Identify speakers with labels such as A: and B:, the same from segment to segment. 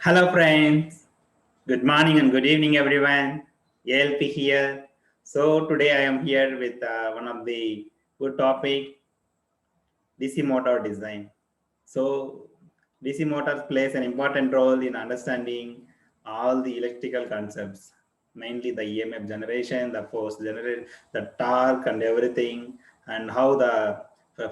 A: Hello, friends. Good morning and good evening, everyone. ALP here. So today I am here with one of the good topic, DC motor design. So DC motors plays an important role in understanding all the electrical concepts, mainly the EMF generation, the force generate, the torque and everything, and how the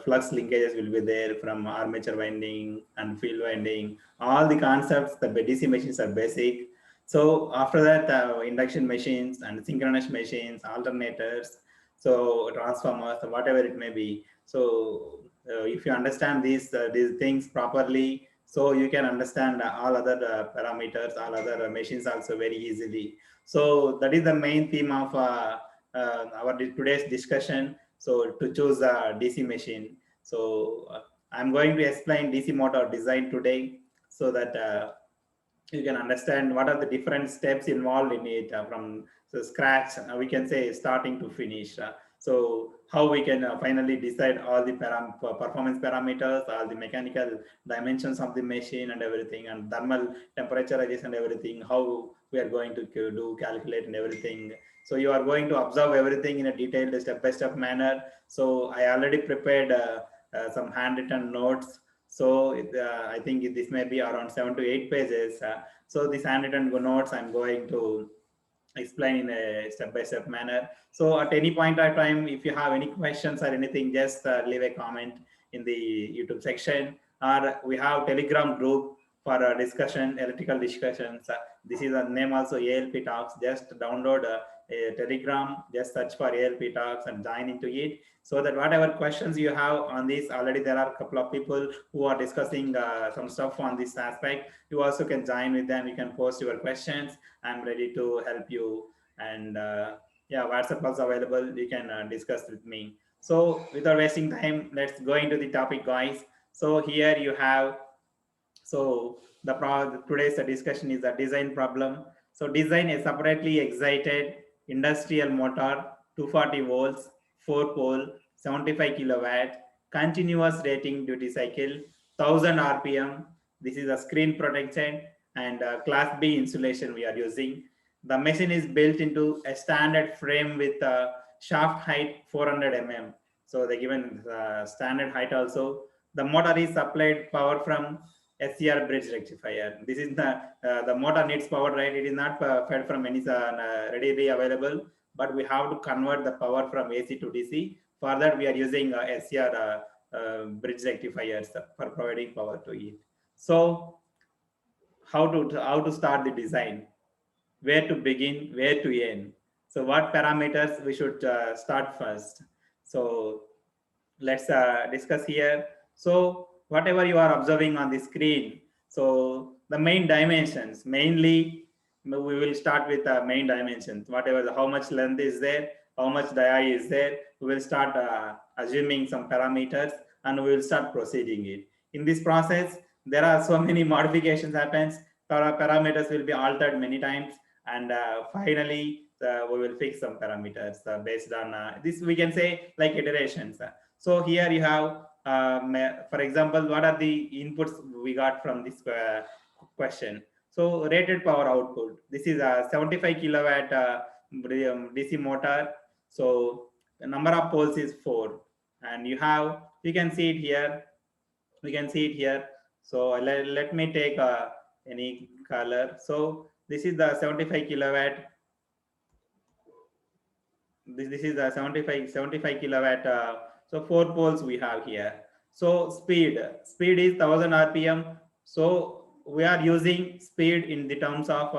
A: flux linkages will be there from armature winding and field winding. All the concepts, the DC machines are basic. So after that, induction machines and synchronous machines, alternators, so transformers, whatever it may be. So if you understand these things properly, so you can understand all other parameters, all other machines also very easily. So that is the main theme of our today's discussion. So to choose a DC machine, so I'm going to explain DC motor design today, so that you can understand what are the different steps involved in it, from scratch, we can say starting to finish. So how we can finally decide all the performance parameters, all the mechanical dimensions of the machine and everything, and thermal temperature adjust and everything, how we are going to do calculate and everything. So you are going to observe everything in a detailed step by step manner. So I already prepared some handwritten notes. So I think this may be around 7 to 8 pages. So this handwritten notes I'm going to explain in a step-by-step manner. So at any point of time, if you have any questions or anything, just leave a comment in the YouTube section, or we have Telegram group for discussion, electrical discussions. This is a name also, ALP Talks. Just download a Telegram, just search for ALP Talks and join into it, so that whatever questions you have on this, already there are a couple of people who are discussing some stuff on this aspect. You also can join with them, you can post your questions. I'm ready to help you. And yeah, WhatsApp also available, you can discuss with me. So without wasting time, let's go into the topic, guys. So here you have, so today's discussion is a design problem. So design a separately excited industrial motor, 240 volts, 4 pole, 75 kilowatt, continuous rating duty cycle, 1000 RPM. This is a screen protected and class B insulation we are using. The machine is built into a standard frame with shaft height 400 mm. So they given standard height also. The motor is supplied power from SCR bridge rectifier. This is the motor needs power, right? It is not fed from any readily available, but we have to convert the power from AC to DC. For that, we are using SCR bridge rectifiers for providing power to it. So how to start the design? Where to begin? Where to end? So what parameters we should start first? So let's discuss here. So whatever you are observing on the screen, so the main dimensions, mainly we will start with the main dimensions. Whatever how much length is there, how much dia is there, we will start assuming some parameters, and we will start proceeding it. In this process, there are so many modifications happens. Parameters will be altered many times, and finally we will fix some parameters based on this, we can say like iterations. So here you have, for example, what are the inputs we got from this question? So rated power output. This is a 75 kilowatt DC motor. So the number of poles is 4, and you can see it here. We can see it here. So let me take any color. So this is the 75 kilowatt. This is a 75 kilowatt. So 4 poles we have here. So speed is 1000 RPM. So we are using speed in the terms of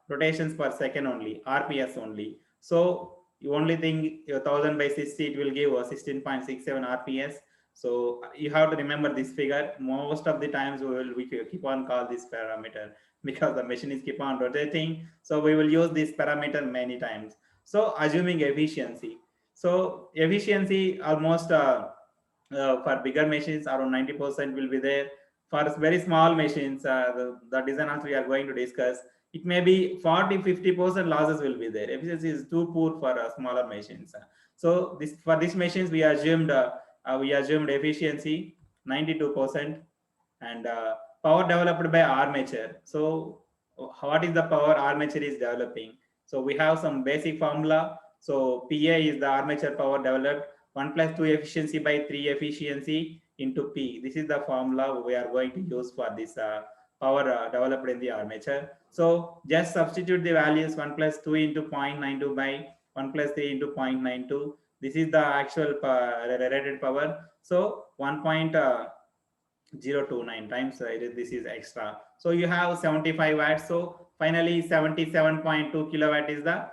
A: rotations per second only, RPS only. So you only think 1000 by 60, it will give 16.67 RPS. So you have to remember this figure. Most of the times we keep on call this parameter because the machine is keep on rotating. So we will use this parameter many times. So assuming efficiency. So efficiency almost for bigger machines around 90% will be there. For very small machines, the design also we are going to discuss, it may be 40-50% losses will be there. Efficiency is too poor for smaller machines. So this for these machines we assumed efficiency 92%, and power developed by armature. So what is the power armature is developing? So we have some basic formula. So PA is the armature power developed 1 plus 2 efficiency by 3 efficiency into P. This is the formula we are going to use for this power developed in the armature. So just substitute the values 1 plus 2 into 0.92 by 1 plus 3 into 0.92. This is the actual rated power. So 1.029 times this is extra. So you have 75 watts. So finally 77.2 kilowatt is the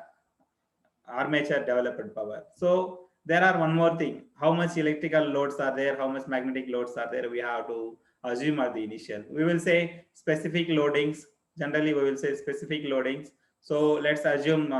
A: armature developed power. So there are one more thing, how much electrical loads are there, how much magnetic loads are there, we have to assume at the initial. We will say specific loadings. Generally we will say specific loadings. So let's assume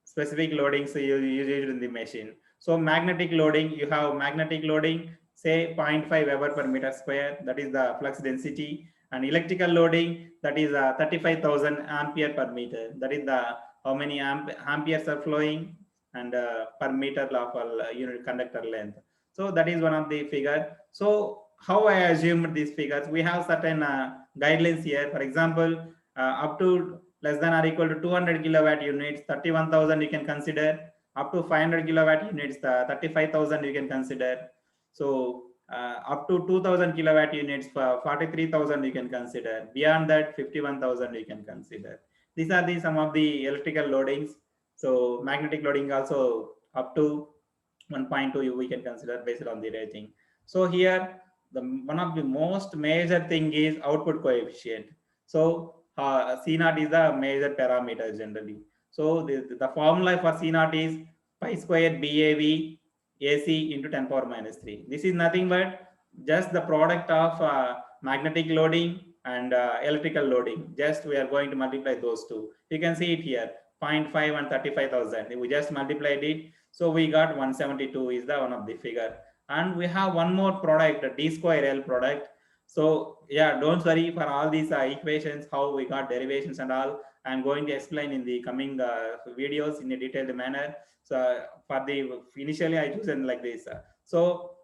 A: specific loadings used in the machine. So magnetic loading, you have magnetic loading, say 0.5 Weber per meter square, that is the flux density, and electrical loading, that is 35,000 ampere per meter, that is the how many amperes are flowing and per meter of unit conductor length. So that is one of the figure. So how I assumed these figures, we have certain guidelines here. For example, up to less than or equal to 200 kilowatt units, 31,000 you can consider. Up to 500 kilowatt units, 35,000 you can consider. So up to 2,000 kilowatt units, 43,000 you can consider. Beyond that, 51,000 you can consider. These are the some of the electrical loadings. So magnetic loading also up to 1.2 we can consider based on the rating. So here the one of the most major thing is output coefficient. So C naught is the major parameter generally. So the formula for C naught is pi square BAV AC into 10 power minus 3. This is nothing but just the product of magnetic loading and electrical loading. Just we are going to multiply those two. You can see it here, 0.5 and 35,000. We just multiplied it. So we got 172 is the one of the figure. And we have one more product, the D square L product. So yeah, don't worry for all these equations, how we got derivations and all. I'm going to explain in the coming videos in a detailed manner. So for the initially I chosen like this. So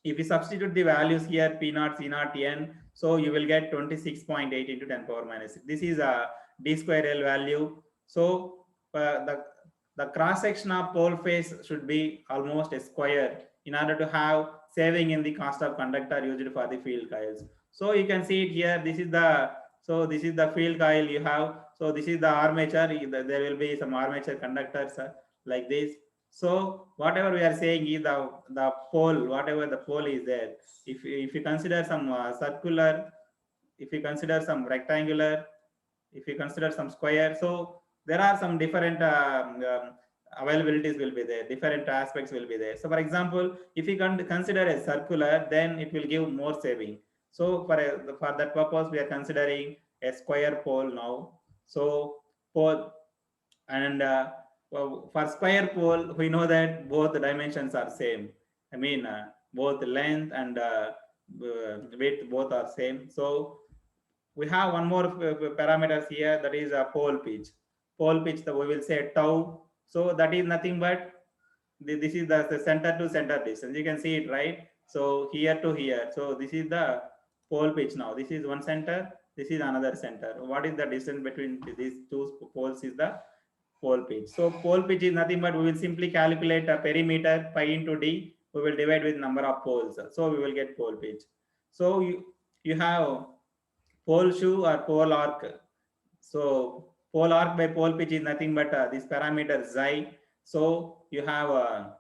A: if you substitute the values here, P naught, C naught, N, so you will get 26.8 into 10 power minus 6. This is a D square L value. So the cross section of pole face should be almost a square in order to have saving in the cost of conductor used for the field coils. So you can see it here. This is the field coil you have. So this is the armature. There will be some armature conductors like this. So whatever we are saying is the pole, whatever the pole is there. If you consider some circular, if you consider some rectangular, if you consider some square, so there are some different availabilities will be there, different aspects will be there. So for example, if you consider a circular, then it will give more saving. So for that purpose, we are considering a square pole now. So pole and well, for square pole, we know that both the dimensions are same. I mean, both length and width both are same. So we have one more parameters here, that is a pole pitch. Pole pitch, we will say tau. So that is nothing but this is the center to center distance. You can see it, right? So here to here. So this is the pole pitch now. This is one center. This is another center. What is the distance between these two poles is the pole pitch. So pole pitch is nothing but we will simply calculate a perimeter pi into d. We will divide with number of poles. So we will get pole pitch. So you have pole shoe or pole arc. So pole arc by pole pitch is nothing but this parameter xi. So you have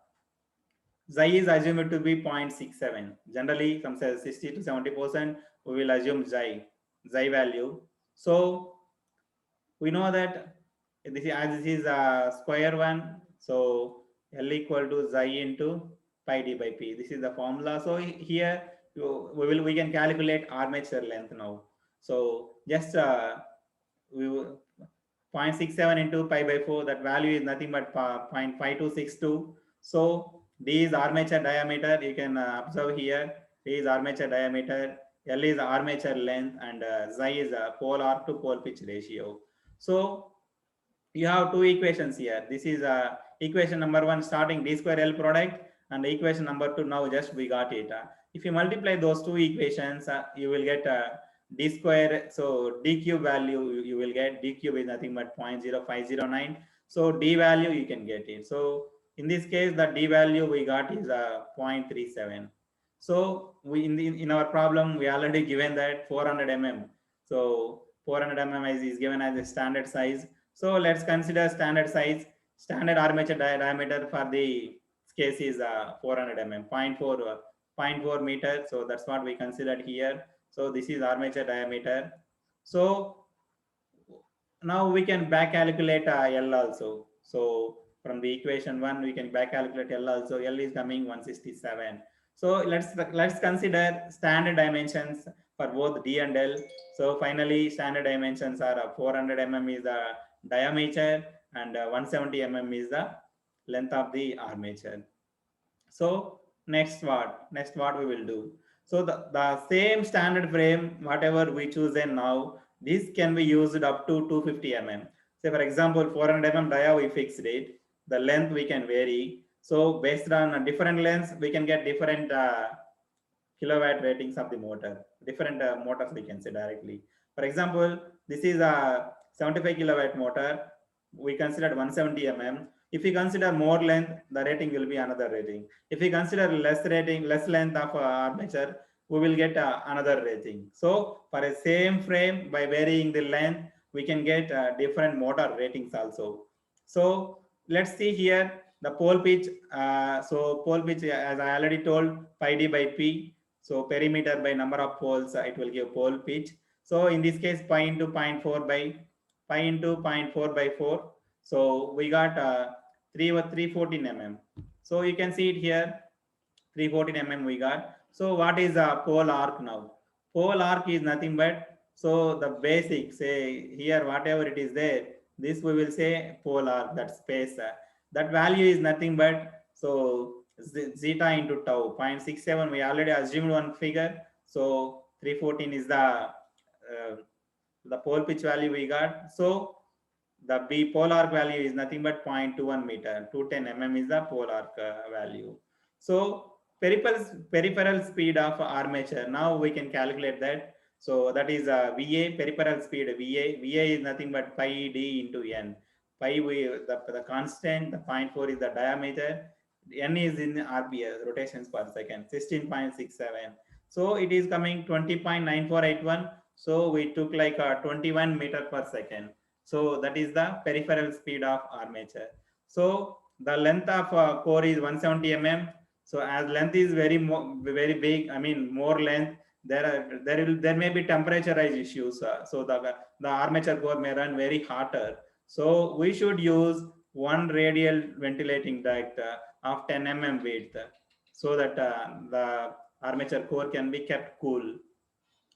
A: xi is assumed to be 0.67. Generally, from 60 to 70%, we will assume xi value. So we know that this is a square one. So L equal to xi into pi d by p. This is the formula. So here we can calculate armature length now. So just we 0.67 into pi by 4, that value is nothing but 0.5262. So D is armature diameter. You can observe here. D is armature diameter. L is armature length, and xi is a pole arc to pole pitch ratio. So you have two equations here. This is equation number 1 starting D square L product, and equation number 2 now just we got it. If you multiply those two equations, you will get d square, so d cube value you will get, d cube is nothing but 0.0509. So d value you can get it. So in this case, the d value we got is 0.37. So we in our problem we already given that 400 mm. So 400 mm is given as a standard size. So let's consider standard size. Standard armature diameter for the case is 400 mm, 0.4 meter. So that's what we considered here. So this is armature diameter. So now we can back calculate L also. So from the equation 1 we can back calculate L also. L is coming 167. So let's consider standard dimensions for both D and L. So finally standard dimensions are 400 mm is the diameter and 170 mm is the length of the armature. So next what we will do. So the same standard frame, whatever we choose in now, this can be used up to 250 mm. Say for example, 400 mm dia we fixed it. The length we can vary. So based on different lengths, we can get different kilowatt ratings of the motor. Different motors we can say directly. For example, this is a 75 kilowatt motor. We considered 170 mm. If we consider more length, the rating will be another rating. If we consider less length of armature, we will get another rating. So for a same frame, by varying the length, we can get different motor ratings also. So let's see here the pole pitch. So pole pitch, as I already told, pi d by p. So perimeter by number of poles, it will give pole pitch. So in this case, pi into 0.4 by 4. So we got 314 mm. So you can see it here, 314 mm we got. So what is a pole arc now? Pole arc is nothing but, so the basic, say here whatever it is there, this we will say pole arc, that space. That value is nothing but, so zeta into tau, 0.67. We already assumed one figure. So 314 is the pole pitch value we got. So the B pole arc value is nothing but 0.21 meter. 210 mm is the pole arc value. So peripheral speed of armature. Now we can calculate that. So that is VA, peripheral speed VA. VA is nothing but pi d into n. Pi the constant, the 0.4 is the diameter. N is in RPS, rotations per second, 16.67. So it is coming 20.9481. So we took like 21 meter per second. So that is the peripheral speed of armature. So the length of core is 170 mm. So as length is very big, I mean more length, there may be temperature rise issues. So the armature core may run very hotter. So we should use one radial ventilating duct of 10 mm width, so that the armature core can be kept cool.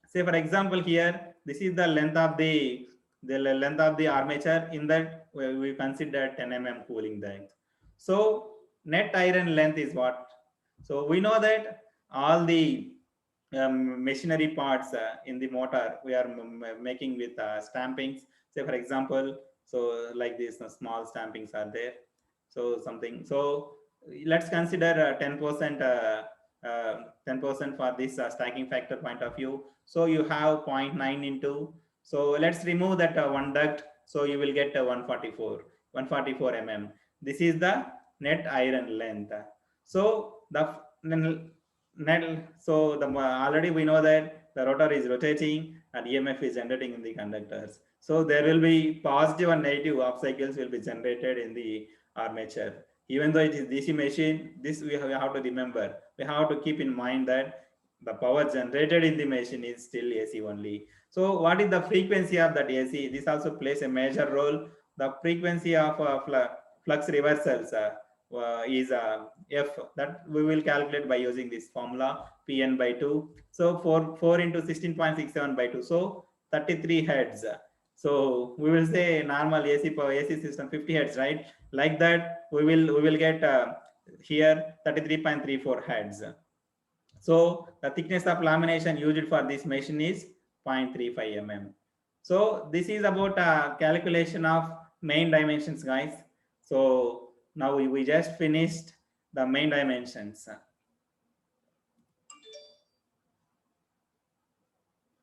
A: Say for example here, this is the length of the length of the armature. In that we consider 10 mm cooling duct. So net iron length is what? So we know that all the machinery parts in the motor we are making with stampings. Say for example, so like this small stampings are there. So something. So let's consider 10%. 10% for this stacking factor point of view. So you have 0.9 into, so let's remove that one duct. So you will get 144 mm. This is the net iron length. So the net, so the already we know that the rotor is rotating and EMF is generating in the conductors. So there will be positive and negative off cycles will be generated in the armature. Even though it is DC machine, this we have to remember. We have to keep in mind that the power generated in the machine is still AC only. So what is the frequency of that AC? This also plays a major role. The frequency of flux reversals is F, that we will calculate by using this formula Pn by 2. So 4 into 16.67 by 2. So 33 hertz. So we will say normal AC system 50 hertz, right? Like that we will get here 33.34 hertz. So the thickness of lamination used for this machine is 0.35 mm. So this is about calculation of main dimensions, guys. So now we just finished the main dimensions.